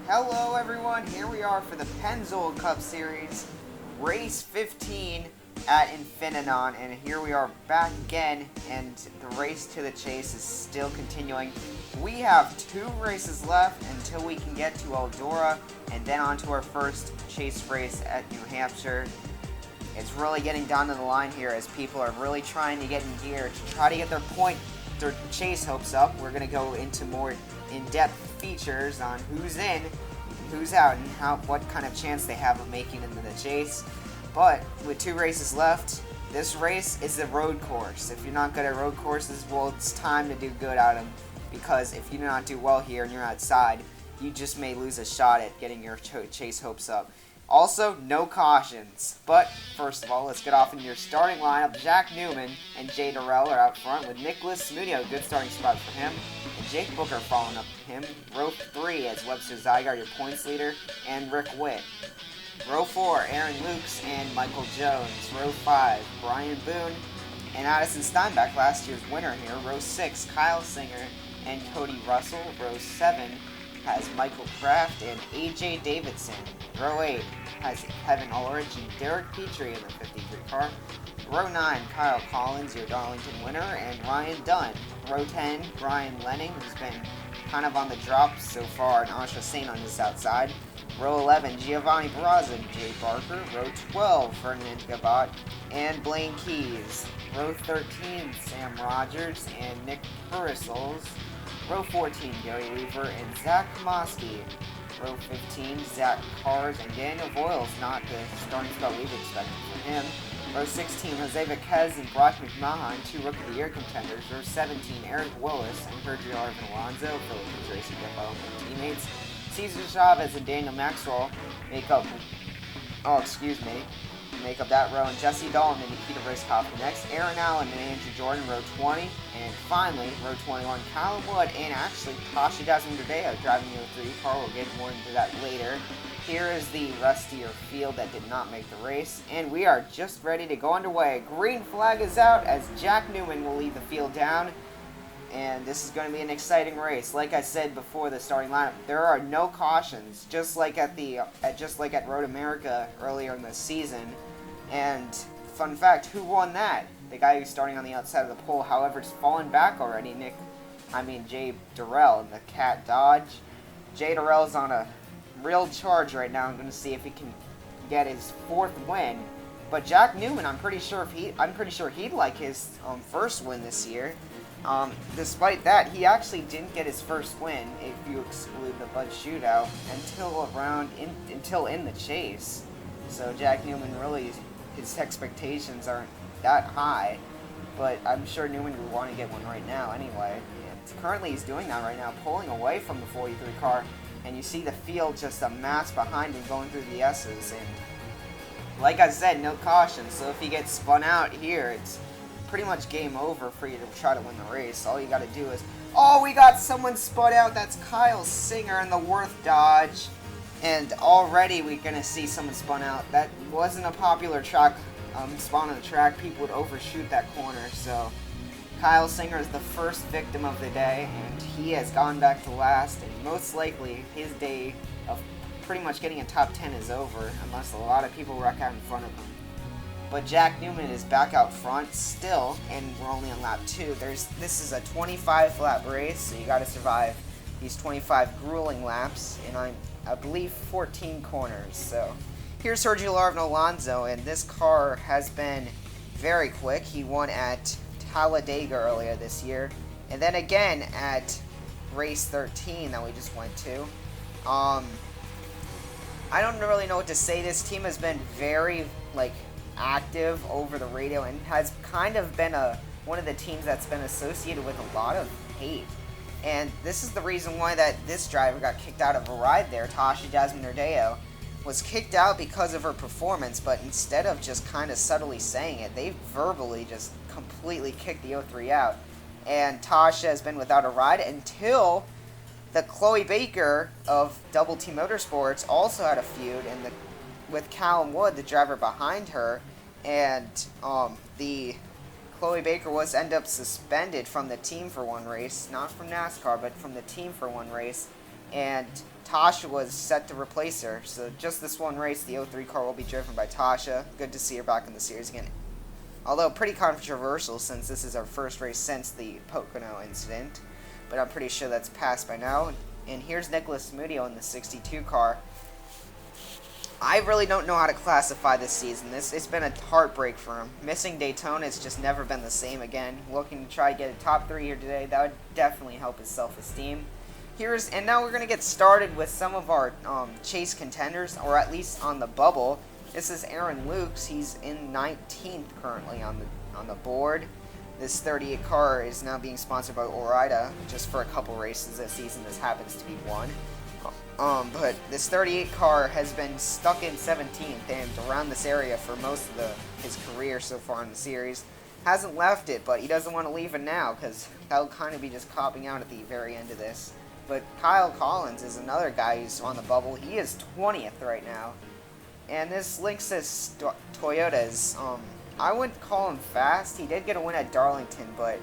Hello everyone, here we are for the Pennzoil Cup Series, Race 15 at Infinenon, and here we are back again, and the race to the chase is still continuing. We have 2 races left until we can get to Eldora, and then on to our first chase race at New Hampshire. It's really getting down to the line here as people are really trying to get in gear to try to get their chase hopes up. We're going to go into more in-depth features on who's in, who's out, and what kind of chance they have of making it into the chase. But with 2 races left, this race is a road course. If you're not good at road courses, well, it's time to do good at them, because if you do not do well here and you're outside, you just may lose a shot at getting your chase hopes up. Also, no cautions. But first of all, let's get off into your starting lineup. Jack Newman and Jay Durrell are out front with Nicholas Smudio, good starting spot for him, and Jake Booker following up him. Row 3 as Webster Zygar, your points leader, and Rick Witt. Row 4, Aaron Lukes and Michael Jones. Row 5, Brian Boone and Addison Steinbeck, last year's winner here. Row 6, Kyle Singer and Cody Russell. Row 7 has Michael Kraft and AJ Davidson. Row 8 has Kevin Ulrich and Derek Petrie in the 53 car. Row 9, Kyle Collins, your Darlington winner, and Ryan Dunn. Row 10, Brian Lenning, who's been kind of on the drop so far, and Asha Sain on his outside. Row 11, Giovanni Barraza and Jay Barker. Row 12, Ferdinand Gabat and Blaine Keys. Row 13, Sam Rogers and Nick Purrisels. Row 14, Gary Weaver and Zach Komoski. Row 15, Zach Cars and Daniel Boyles, not the starting spot we've expected from him. Row 16, Jose Vaquez and Brock McMahon, 2 Rookie of the Year contenders. Row 17, Eric Willis and Sergio Arvin Alonso, Philippines Racing Depot teammates. Cesar Chavez and Daniel Maxwell make up that row, and Jesse Dalton and Nikita Rizkov next. Aaron Allen and Andrew Jordan, row 20. And finally, row 21, Callum Wood and actually Tasha Desmond-Derdeo driving the 03 car. We'll get more into that later. Here is the rest of your field that did not make the race, and we are just ready to go underway. Green flag is out as Jack Newman will lead the field down, and this is going to be an exciting race. Like I said before the starting lineup, there are no cautions, just like at Road America earlier in the season. And fun fact, who won that? The guy who's starting on the outside of the pole. However, it's fallen back already. Jay Durrell in the Cat Dodge. Jay Durrell's on a real charge right now. I'm going to see if he can get his 4th win. But Jack Newman, I'm pretty sure he'd like his first win this year. Despite that, he actually didn't get his first win, if you exclude the Bud Shootout, until in the chase. So Jack Newman, really, his expectations aren't that high, but I'm sure Newman would want to get one right now anyway. And currently he's doing that right now, pulling away from the 43 car, and you see the field just a mass behind him going through the S's. And like I said, no caution, so if he gets spun out here, it's pretty much game over for you to try to win the race. All you got to do is, we got someone spun out. That's Kyle Singer in the Worth Dodge. And already we're going to see someone spun out. That wasn't a popular track spot on the track. People would overshoot that corner. So Kyle Singer is the first victim of the day, and he has gone back to last. And most likely his day of pretty much getting a top 10 is over, unless a lot of people wreck out in front of him. But Jack Newman is back out front still, and we're only on lap 2. This is a 25-lap race, so you got to survive these 25 grueling laps, and I believe 14 corners. So here's Sergio Arvin Alonso, and this car has been very quick. He won at Talladega earlier this year, and then again at race 13 that we just went to. I don't really know what to say. This team has been very active over the radio and has kind of been one of the teams that's been associated with a lot of hate. And this is the reason why that this driver got kicked out of a ride there. Tasha Desmond-Derdeo was kicked out because of her performance, but instead of just kind of subtly saying it, they verbally just completely kicked the 03 out. And Tasha has been without a ride until the Chloe Baker of Double T Motorsports also had a feud with Callum Wood, the driver behind her, and the Chloe Baker was end up suspended from the team for one race, not from NASCAR, but from the team for one race, and Tasha was set to replace her. So just this one race, the 03 car will be driven by Tasha. Good to see her back in the series again. Although pretty controversial since this is our first race since the Pocono incident. But I'm pretty sure that's passed by now. And here's Nicholas Mudio in the 62 car. I really don't know how to classify this season. It's been a heartbreak for him. Missing Daytona has just never been the same again. Looking to try to get a top 3 here today, that would definitely help his self-esteem. And now we're going to get started with some of our chase contenders, or at least on the bubble. This is Aaron Lukes. He's in 19th currently on the board. This 38 car is now being sponsored by Orida just for a couple races this season. This happens to be one. But this 38 car has been stuck in 17th and around this area for most of his career so far in the series. Hasn't left it, but he doesn't want to leave it now because that'll kind of be just copping out at the very end of this. But Kyle Collins is another guy who's on the bubble. He is 20th right now. And this Linksys Toyota is, I wouldn't call him fast. He did get a win at Darlington, but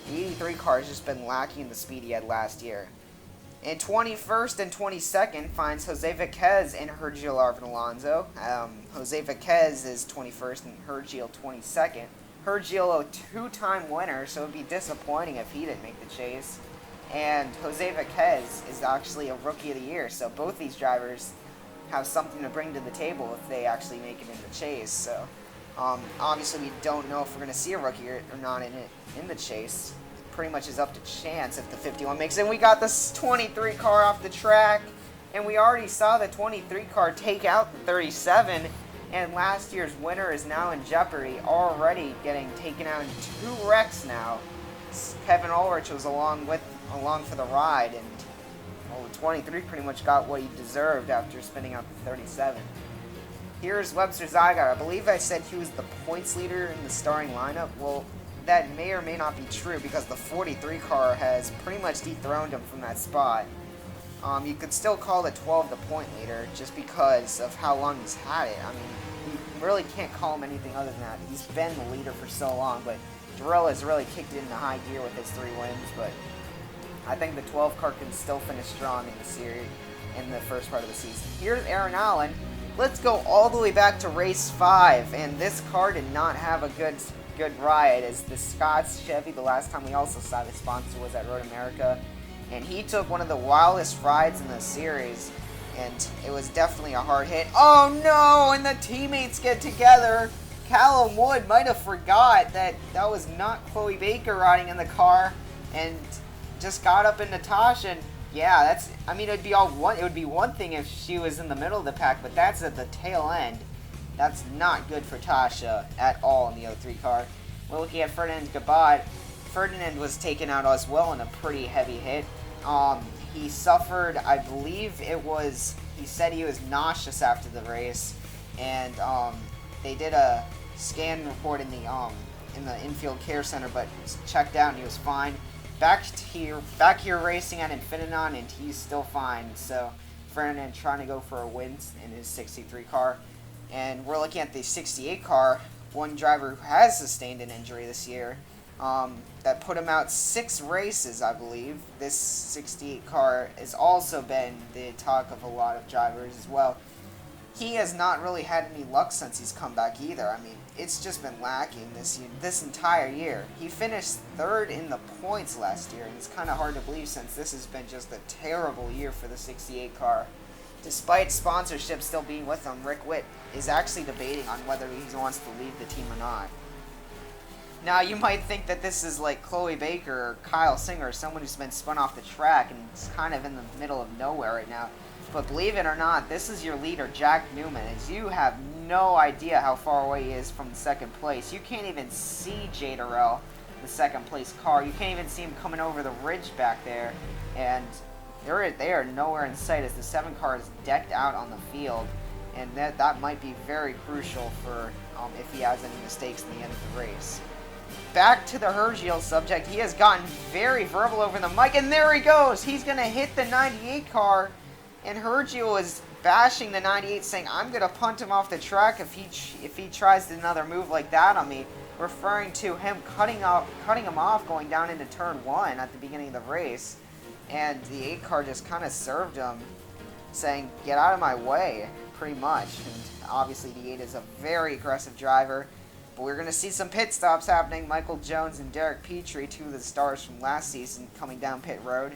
the 83 car has just been lacking the speed he had last year. And 21st and 22nd finds Jose Viquez and Hergio Arvin Alonso. Jose Viquez is 21st and Hergio 22nd. Hergio a two-time winner, so it would be disappointing if he didn't make the chase. And Jose Viquez is actually a Rookie of the Year, so both these drivers have something to bring to the table if they actually make it in the chase. So obviously we don't know if we're going to see a rookie or not in the chase. Pretty much is up to chance if the 51 makes it. And we got this 23 car off the track, and we already saw the 23 car take out the 37, and last year's winner is now in jeopardy, already getting taken out in 2 wrecks now. Kevin Ulrich was along for the ride, and the 23 pretty much got what he deserved after spinning out the 37. Here's Webster Zygar. I believe I said he was the points leader in the starting lineup. Well, that may or may not be true because the 43 car has pretty much dethroned him from that spot. You could still call the 12 the point leader just because of how long he's had it. I mean, you really can't call him anything other than that. He's been the leader for so long, but Darrell has really kicked it into high gear with his 3 wins, but I think the 12 car can still finish strong in the series in the first part of the season. Here's Aaron Allen. Let's go all the way back to race 5, and this car did not have a good ride, as the Scott's Chevy, the last time we also saw the sponsor was at Road America, and he took one of the wildest rides in the series, and it was definitely a hard hit. Oh no, and the teammates get together. Callum Wood might have forgot that was not Chloe Baker riding in the car, and just got up into Tasha, and yeah, it would be one thing if she was in the middle of the pack, but that's at the tail end. That's not good for Tasha at all in the 03 car. We're looking at Ferdinand Gabad. Ferdinand was taken out as well in a pretty heavy hit. He suffered, I believe he said he was nauseous after the race, and they did a scan report in the infield care center, but checked out and he was fine. Back here racing at Infinenon, and he's still fine. So Ferdinand trying to go for a win in his 63 car. And we're looking at the 68 car, one driver who has sustained an injury this year, that put him out 6 races, I believe. This 68 car has also been the talk of a lot of drivers as well. He has not really had any luck since he's come back either. I mean, it's just been lacking this entire year. He finished 3rd in the points last year, and it's kind of hard to believe since this has been just a terrible year for the 68 car. Despite sponsorship still being with him, Rick Witt is actually debating on whether he wants to leave the team or not. Now, you might think that this is like Chloe Baker or Kyle Singer, someone who's been spun off the track and is kind of in the middle of nowhere right now. But believe it or not, this is your leader, Jack Newman, as you have no idea how far away he is from second place. You can't even see Jay Durrell, the second place car. You can't even see him coming over the ridge back there. And they are nowhere in sight as the 7 car is decked out on the field. And that might be very crucial for if he has any mistakes in the end of the race. Back to the Hergio subject. He has gotten very verbal over the mic, and there he goes. He's going to hit the 98 car. And Hergio is bashing the 98, saying, "I'm going to punt him off the track if he tries another move like that on me," referring to him cutting him off going down into turn 1 at the beginning of the race. and the 8 car just kind of served him, saying, get out of my way, pretty much. And obviously the 8 is a very aggressive driver, but we're going to see some pit stops happening. Michael Jones and Derek Petrie, 2 of the stars from last season, coming down pit road.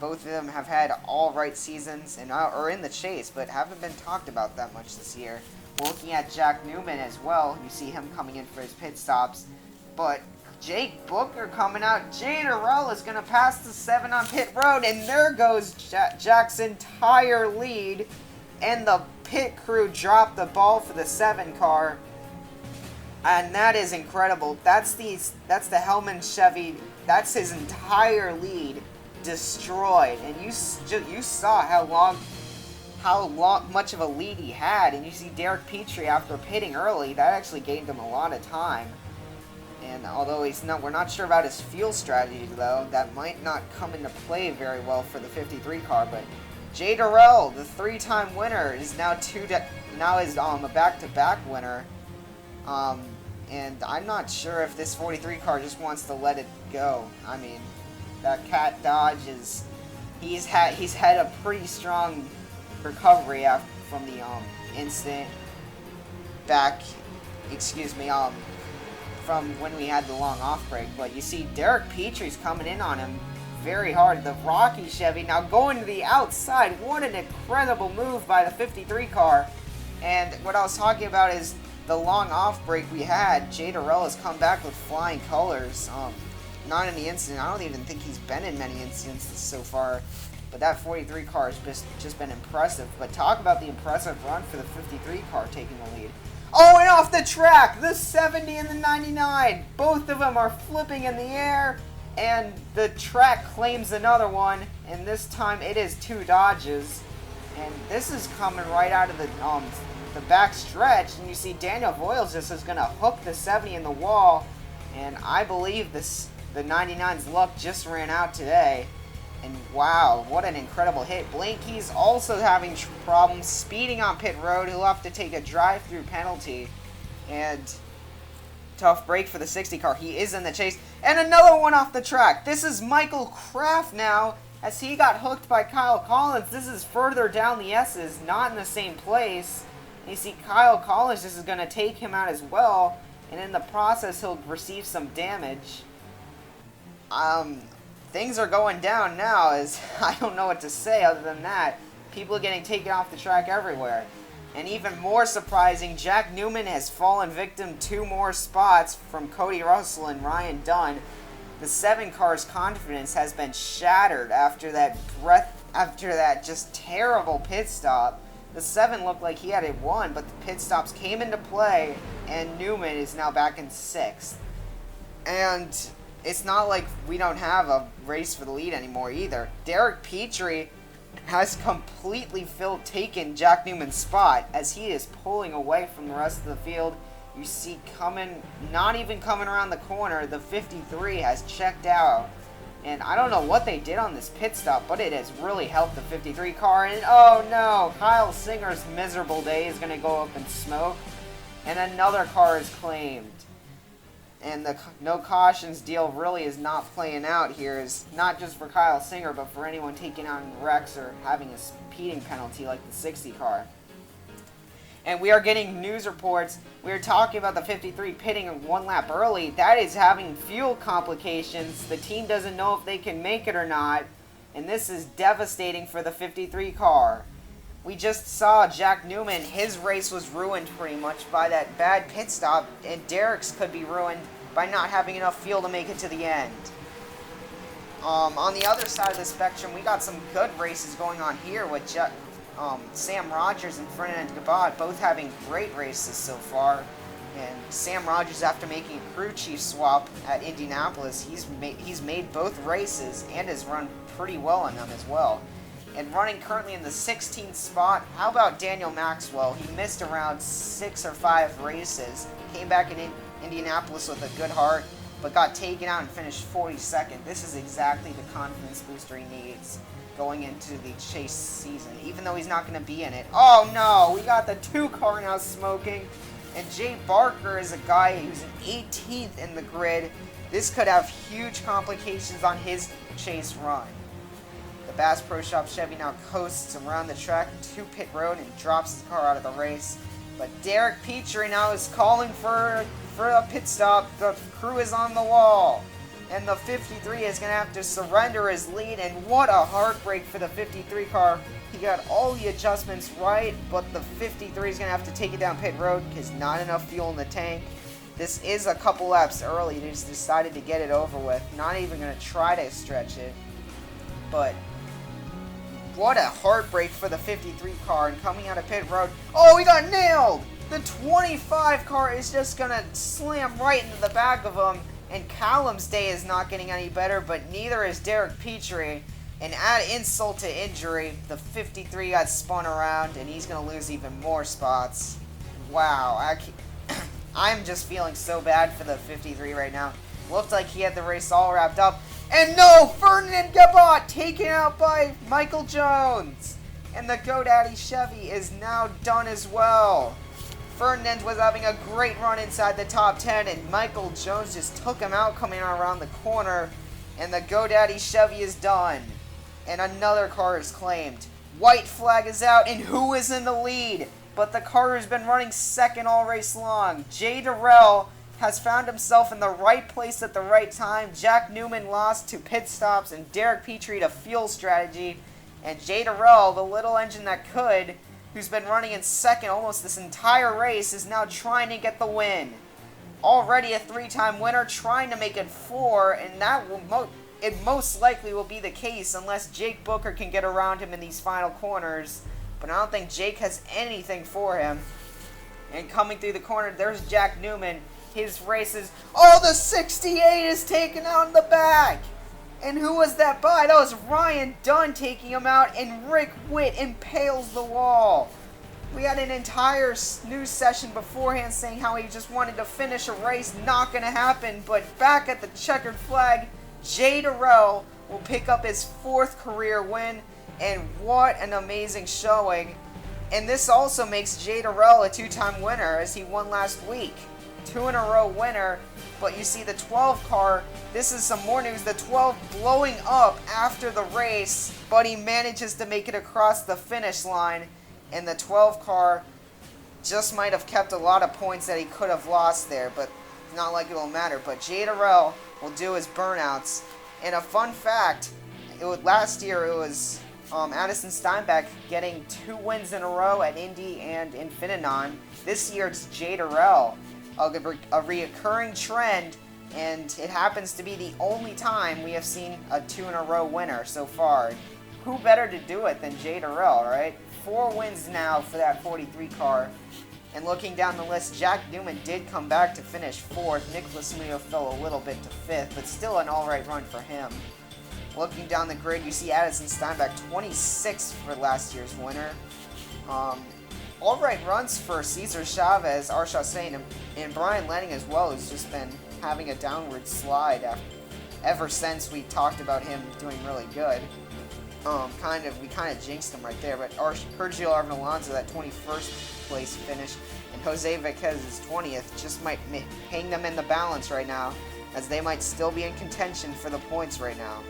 Both of them have had all right seasons and are in the chase, but haven't been talked about that much this year. We're looking at Jack Newman as well. You see him coming in for his pit stops, but Jake Booker coming out. Jay Durrell is going to pass the 7 on pit road, and there goes Jack's entire lead, and the pit crew dropped the ball for the 7 car, and that is incredible. That's the Hellman Chevy. That's his entire lead destroyed, and you saw how much of a lead he had, and you see Derek Petrie after pitting early, that actually gained him a lot of time. And although we're not sure about his fuel strategy though, that might not come into play very well for the 53 car. But Jay Durrell, the 3-time winner, is now a back-to-back winner. And I'm not sure if this 43 car just wants to let it go. I mean, that Cat Dodge he's had a pretty strong recovery from the incident back. From when we had the long off break. But you see Derek Petrie's coming in on him very hard. The Rocky Chevy now going to the outside. What an incredible move by the 53 car. And what I was talking about is the long off break we had. Jay Durrell has come back with flying colors. Not in the incident. I don't even think he's been in many incidents so far. But that 43 car has just been impressive. But talk about the impressive run for the 53 car taking the lead. Oh, and off the track, the 70 and the 99. Both of them are flipping in the air, and the track claims another one, and this time it is 2 Dodges. And this is coming right out of the back stretch, and you see Daniel Voiles just is going to hook the 70 in the wall, and I believe the 99's luck just ran out today. And wow, what an incredible hit. Blanky's also having problems speeding on pit road. He'll have to take a drive-through penalty. And tough break for the 60 car. He is in the chase. And another one off the track. This is Michael Kraft now, as he got hooked by Kyle Collins. This is further down the S's, not in the same place. And you see Kyle Collins, this is going to take him out as well. And in the process, he'll receive some damage. Things are going down now, as I don't know what to say other than that. People are getting taken off the track everywhere. And even more surprising, Jack Newman has fallen victim 2 more spots from Cody Russell and Ryan Dunn. The 7 car's confidence has been shattered after that just terrible pit stop. The 7 looked like he had it won, but the pit stops came into play, and Newman is now back in 6th. And it's not like we don't have a race for the lead anymore either. Derek Petrie has completely taken Jack Newman's spot as he is pulling away from the rest of the field. You see not even coming around the corner, the 53 has checked out. And I don't know what they did on this pit stop, but it has really helped the 53 car. And oh no, Kyle Singer's miserable day is going to go up in smoke. And another car is claimed. And the no cautions deal really is not playing out here. Is not just for Kyle Singer, but for anyone taking on wrecks or having a speeding penalty like the 60 car. And we are getting news reports. We are talking about the 53 pitting 1 lap early. That is having fuel complications. The team doesn't know if they can make it or not. And this is devastating for the 53 car. We just saw Jack Newman, his race was ruined pretty much by that bad pit stop, and Derek's could be ruined by not having enough fuel to make it to the end. On the other side of the spectrum, we got some good races going on here with Sam Rogers and Ferdinand Gabot both having great races so far. And Sam Rogers, after making a crew chief swap at Indianapolis, he's made both races and has run pretty well in them as well. And running currently in the 16th spot, how about Daniel Maxwell? He missed around 6 or 5 races, came back in Indianapolis with a good heart, but got taken out and finished 42nd. This is exactly the confidence booster he needs going into the chase season, even though he's not going to be in it. Oh no, we got the 2 car now smoking, and Jay Barker is a guy who's an 18th in the grid. This could have huge complications on his chase run. Bass Pro Shop Chevy now coasts around the track to pit road and drops his car out of the race. But Derek Petrie now is calling for a pit stop. The crew is on the wall. And the 53 is going to have to surrender his lead. And what a heartbreak for the 53 car. He got all the adjustments right, but the 53 is going to have to take it down pit road because not enough fuel in the tank. This is a couple laps early. They just decided to get it over with. Not even going to try to stretch it. But what a heartbreak for the 53 car. And coming out of pit road, oh, he got nailed! The 25 car is just going to slam right into the back of him. And Callum's day is not getting any better, but neither is Derek Petrie. And add insult to injury, the 53 got spun around, and he's going to lose even more spots. Wow, I'm just feeling so bad for the 53 right now. Looked like he had the race all wrapped up. And no, Ferdinand Gabot taken out by Michael Jones. And the GoDaddy Chevy is now done as well. Ferdinand was having a great run inside the top 10, and Michael Jones just took him out coming around the corner. And the GoDaddy Chevy is done. And another car is claimed. White flag is out, and who is in the lead? But the car has been running second all race long. Jay Durrell has found himself in the right place at the right time. Jack Newman lost to pit stops, and Derek Petrie to fuel strategy. And Jay Durrell, the little engine that could, who's been running in second almost this entire race, is now trying to get the win. Already a three-time winner, trying to make it 4, and that will it most likely will be the case unless Jake Booker can get around him in these final corners. But I don't think Jake has anything for him. And coming through the corner, there's Jack Newman. His race is... Oh, the 68 is taken out in the back! And who was that by? That was Ryan Dunn taking him out, and Rick Witt impales the wall. We had an entire news session beforehand saying how he just wanted to finish a race. Not going to happen. But back at the checkered flag, Jay Durrell will pick up his 4th career win. And what an amazing showing. And this also makes Jay Durrell a 2-time winner, as he won last week. 2-in-a-row winner. But you see the 12 car, this is some more news. The 12 blowing up after the race, but he manages to make it across the finish line. And the 12 car just might have kept a lot of points that he could have lost there, but not like it will matter. But Jay Durrell will do his burnouts. And a fun fact, last year it was Addison Steinbeck getting 2 wins in a row at Indy and Infinenon. This year it's Jay Durrell, a reoccurring trend, and it happens to be the only time we have seen a 2-in-a-row winner so far. Who better to do it than Jay Durrell, right? 4 wins now for that 43 car. And looking down the list, Jack Newman did come back to finish 4th. Nicholas Munoz fell a little bit to 5th, but still an alright run for him. Looking down the grid, you see Addison Steinbeck 26th for last year's winner. Alright runs for Cesar Chavez, Arsha Sain, and Brian Lenning as well, who's just been having a downward slide ever since we talked about him doing really good. We kind of jinxed him right there, but Sergio Alonso, that 21st place finish, and Jose Vequez's 20th just might hang them in the balance right now, as they might still be in contention for the points right now.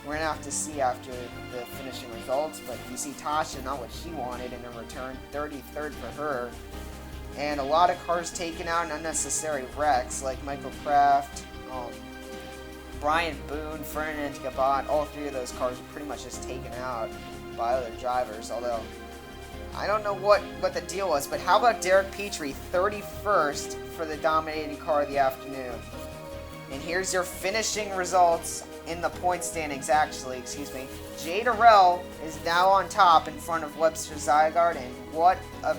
We're going to have to see after the finishing results, but you see Tasha, not what she wanted in a return, 33rd for her. And a lot of cars taken out in unnecessary wrecks, like Michael Kraft, Brian Boone, Ferdinand Gabot. All 3 of those cars were pretty much just taken out by other drivers, although I don't know what the deal was. But how about Derek Petrie, 31st for the dominating car of the afternoon? And here's your finishing results in the point standings, actually, Jay Durrell is now on top in front of Webster Zygarde, and what a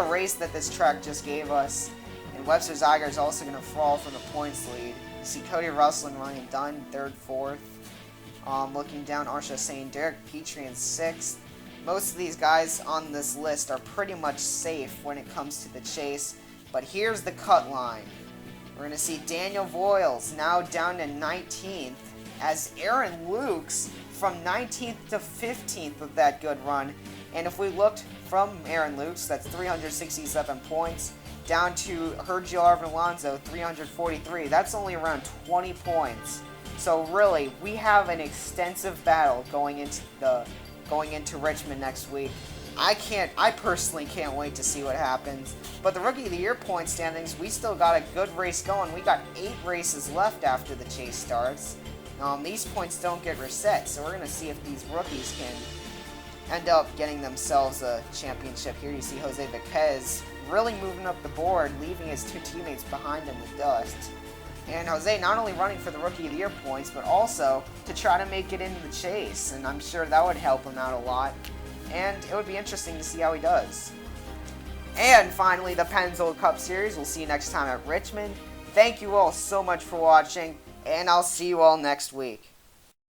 race that this track just gave us. And Webster Zygarde is also going to fall from the points lead. You see Cody Russell and Ryan Dunn, 3rd, 4th. Looking down, Arsha Sain, Derek Petrie in 6th. Most of these guys on this list are pretty much safe when it comes to the chase, but here's the cut line. We're going to see Daniel Voiles now down to 19th, as Aaron Lukes from 19th to 15th with that good run. And if we looked from Aaron Lukes, that's 367 points, down to Sergio Alonso, 343. That's only around 20 points. So really, we have an extensive battle going into Richmond next week. I personally can't wait to see what happens. But the Rookie of the Year point standings, we still got a good race going. We got 8 races left after the chase starts. These points don't get reset, so we're going to see if these rookies can end up getting themselves a championship. Here you see Jose Viquez really moving up the board, leaving his 2 teammates behind in the dust. And Jose not only running for the Rookie of the Year points, but also to try to make it into the chase. And I'm sure that would help him out a lot. And it would be interesting to see how he does. And finally, the Pennzoil Cup Series. We'll see you next time at Richmond. Thank you all so much for watching, and I'll see you all next week.